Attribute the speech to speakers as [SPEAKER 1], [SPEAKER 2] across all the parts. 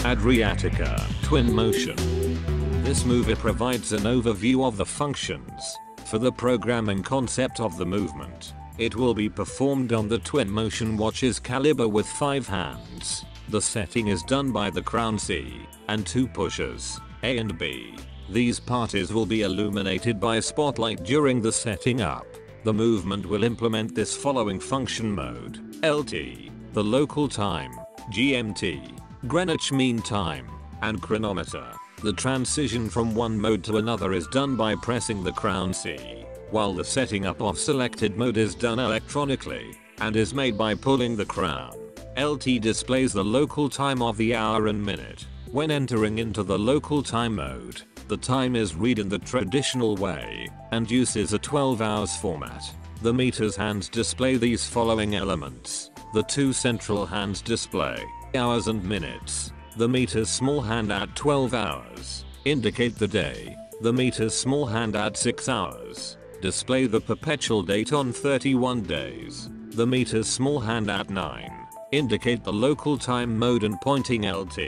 [SPEAKER 1] Adriatica Twin Motion. This movie provides an overview of the functions for the programming concept of the movement. It will be performed on the Twin Motion watch's caliber with 5 hands. The setting is done by the crown C and 2 pushers, A and B. These parties will be illuminated by a spotlight during the setting up. The movement will implement this following function mode: LT, the local time, GMT, Greenwich Mean Time, and chronometer. The transition from one mode to another is done by pressing the crown C, while the setting up of selected mode is done electronically and is made by pulling the crown. LT displays the local time of the hour and minute. When entering into the local time mode, the time is read in the traditional way and uses a 12 hours format. The meter's hands display these following elements. The 2 central hands display hours and minutes. The meter's small hand at 12 hours indicate the day. The meter's small hand at 6 hours display the perpetual date on 31 days. The meter's small hand at 9 indicate the local time mode and pointing LT.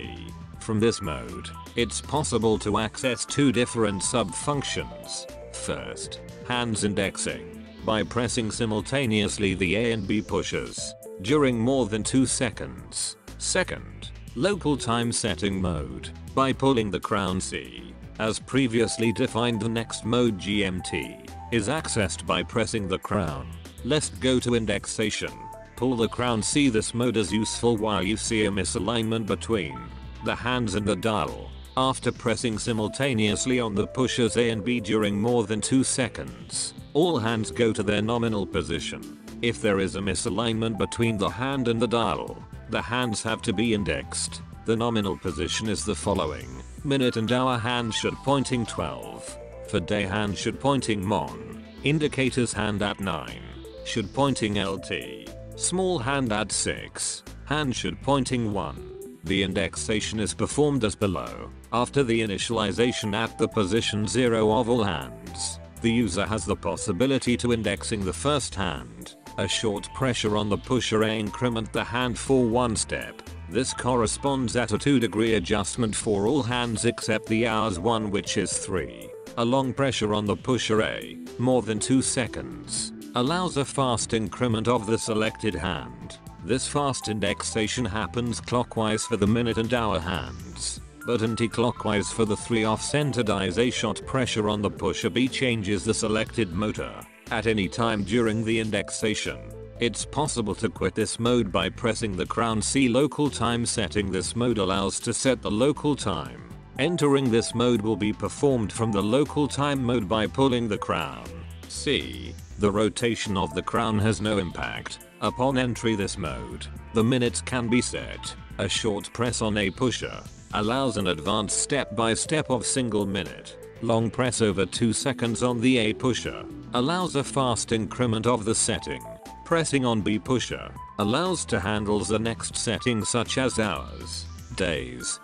[SPEAKER 1] From this mode, it's possible to access 2 different sub-functions. First, hands indexing, by pressing simultaneously the A and B pushers during more than 2 seconds. Second, local time setting mode, by pulling the crown C. As previously defined, the next mode GMT is accessed by pressing the crown. Let's go to indexation. Pull the crown C. This mode is useful while you see a misalignment between the hands and the dial. After pressing simultaneously on the pushers A and B during more than 2 seconds, all hands go to their nominal position. If there is a misalignment between the hand and the dial, the hands have to be indexed. The nominal position is the following: minute and hour hand should pointing 12. For day hand should pointing MON. Indicators hand at 9 should pointing LT. Small hand at 6. Hand should pointing 1. The indexation is performed as below. After the initialization at the position 0 of all hands, the user has the possibility to indexing the first hand. A short pressure on the pusher A increment the hand for 1 step. This corresponds at a 2-degree adjustment for all hands except the hours one, which is 3. A long pressure on the pusher A, more than 2 seconds, allows a fast increment of the selected hand. This fast indexation happens clockwise for the minute and hour hands, but anti-clockwise for the 3 off-center dies. A short pressure on the pusher B changes the selected motor at any time during the indexation. It's possible to quit this mode by pressing the crown C. Local time setting. This mode allows to set the local time. Entering this mode will be performed from the local time mode by pulling the crown C. The rotation of the crown has no impact upon entry this mode. The minutes can be set. A short press on a pusher allows an advanced step-by-step of single minute. Long press over 2 seconds on the A pusher allows a fast increment of the setting. Pressing on B pusher allows to handles the next setting such as hours, days,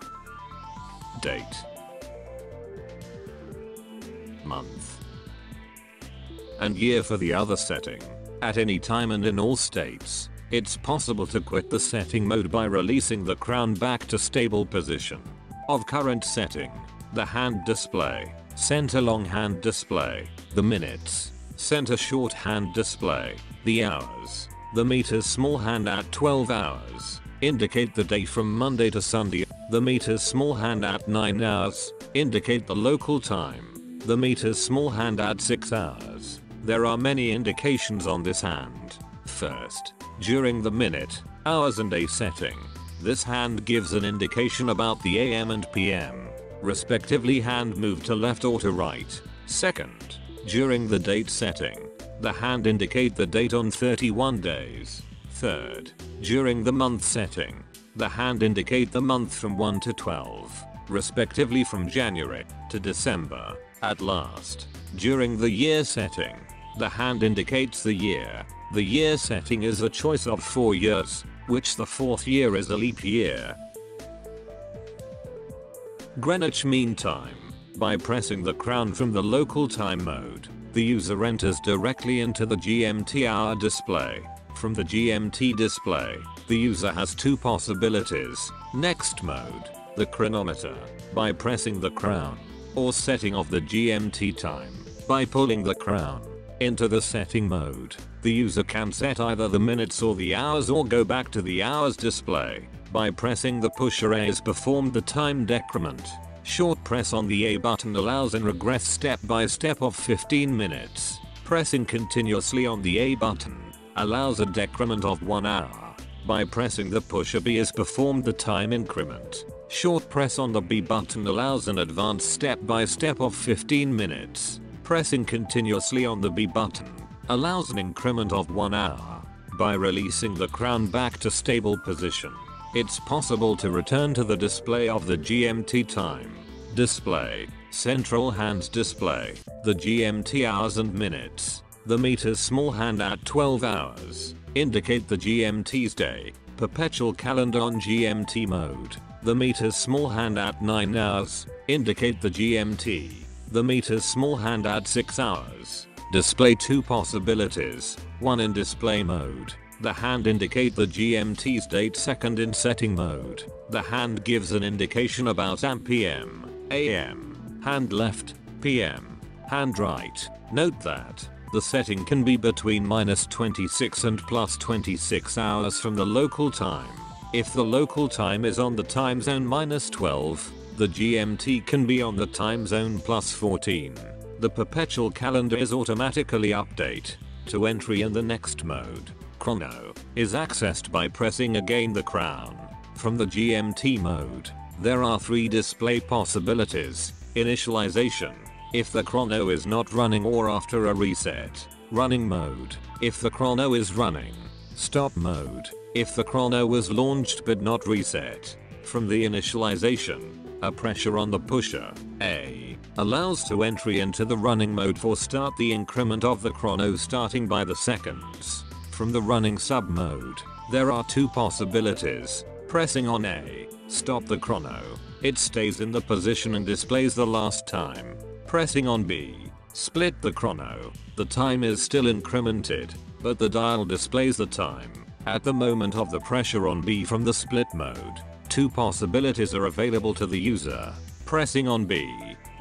[SPEAKER 1] date, month, and year for the other setting. At any time and in all states, it's possible to quit the setting mode by releasing the crown back to stable position of current setting. The hand display, center long hand display, the minutes, center short hand display, the hours, the meter's small hand at 12 hours, indicate the day from Monday to Sunday, the meter's small hand at 9 hours, indicate the local time, the meter's small hand at 6 hours. There are many indications on this hand. First, during the minute, hours and day setting, this hand gives an indication about the AM and PM, respectively hand move to left or to right. Second, during the date setting, the hand indicate the date on 31 days. Third, during the month setting, the hand indicate the month from 1 to 12, respectively from January to December. At last, during the year setting, the hand indicates the year. The year setting is a choice of 4 years, which the 4th year is a leap year. Greenwich Mean Time. By pressing the crown from the local time mode, the user enters directly into the GMT hour display. From the GMT display, the user has 2 possibilities: next mode, the chronometer by pressing the crown, or setting of the GMT time by pulling the crown into the setting mode. The user can set either the minutes or the hours, or go back to the hours display by pressing the pusher A as performed the time decrement. Short press on the A button allows an regress step by step of 15 minutes. Pressing continuously on the A button allows a decrement of 1 hour. By pressing the pusher B as performed the time increment. Short press on the B button allows an advanced step by step of 15 minutes. Pressing continuously on the B button allows an increment of 1 hour. By releasing the crown back to stable position, it's possible to return to the display of the GMT time. Display. Central hand display. The GMT hours and minutes. The meter's small hand at 12 hours indicate the GMT's day. Perpetual calendar on GMT mode. The meter's small hand at 9 hours indicate the GMT. The meter's small hand at 6 hours display two possibilities. One in display mode. The hand indicate the GMT's date. Second in setting mode. The hand gives an indication about PM, AM, hand left, PM, hand right. Note that the setting can be between -26 and +26 hours from the local time. If the local time is on the time zone -12, the GMT can be on the time zone +14. The perpetual calendar is automatically update to entry in the next mode. Chrono is accessed by pressing again the crown. From the GMT mode, there are 3 display possibilities. Initialization, if the chrono is not running or after a reset. Running mode, if the chrono is running. Stop mode, if the chrono was launched but not reset. From the initialization, a pressure on the pusher, A, allows to entry into the running mode for start the increment of the chrono starting by the seconds. From the running sub mode, there are 2 possibilities. Pressing on A, stop the chrono. It stays in the position and displays the last time. Pressing on B, split the chrono. The time is still incremented, but the dial displays the time at the moment of the pressure on B. From the split mode, 2 possibilities are available to the user. Pressing on B,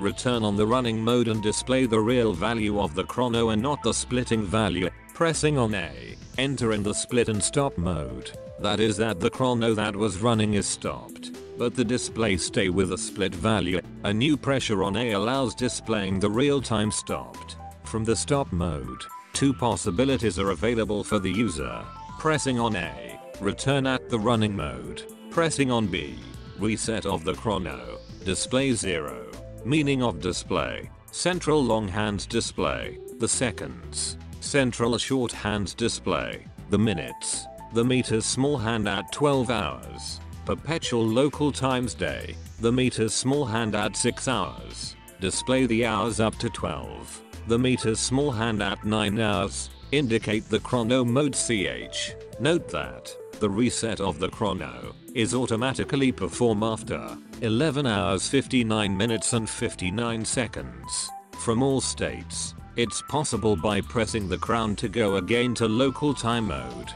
[SPEAKER 1] return on the running mode and display the real value of the chrono and not the splitting value. Pressing on A, enter in the split and stop mode. That is that the chrono that was running is stopped, but the display stay with the split value. A new pressure on A allows displaying the real time stopped. From the stop mode, 2 possibilities are available for the user. Pressing on A, return at the running mode. Pressing on B, reset of the chrono. Display 0. Meaning of display. Central long hand display. The seconds. Central short hand display. The minutes. The meter's small hand at 12 hours. Perpetual local times day. The meter's small hand at 6 hours. Display the hours up to 12. The meter's small hand at 9 hours. Indicate the chrono mode CH. Note that the reset of the chrono is automatically performed after 11 hours 59 minutes and 59 seconds. From all states, it's possible by pressing the crown to go again to local time mode.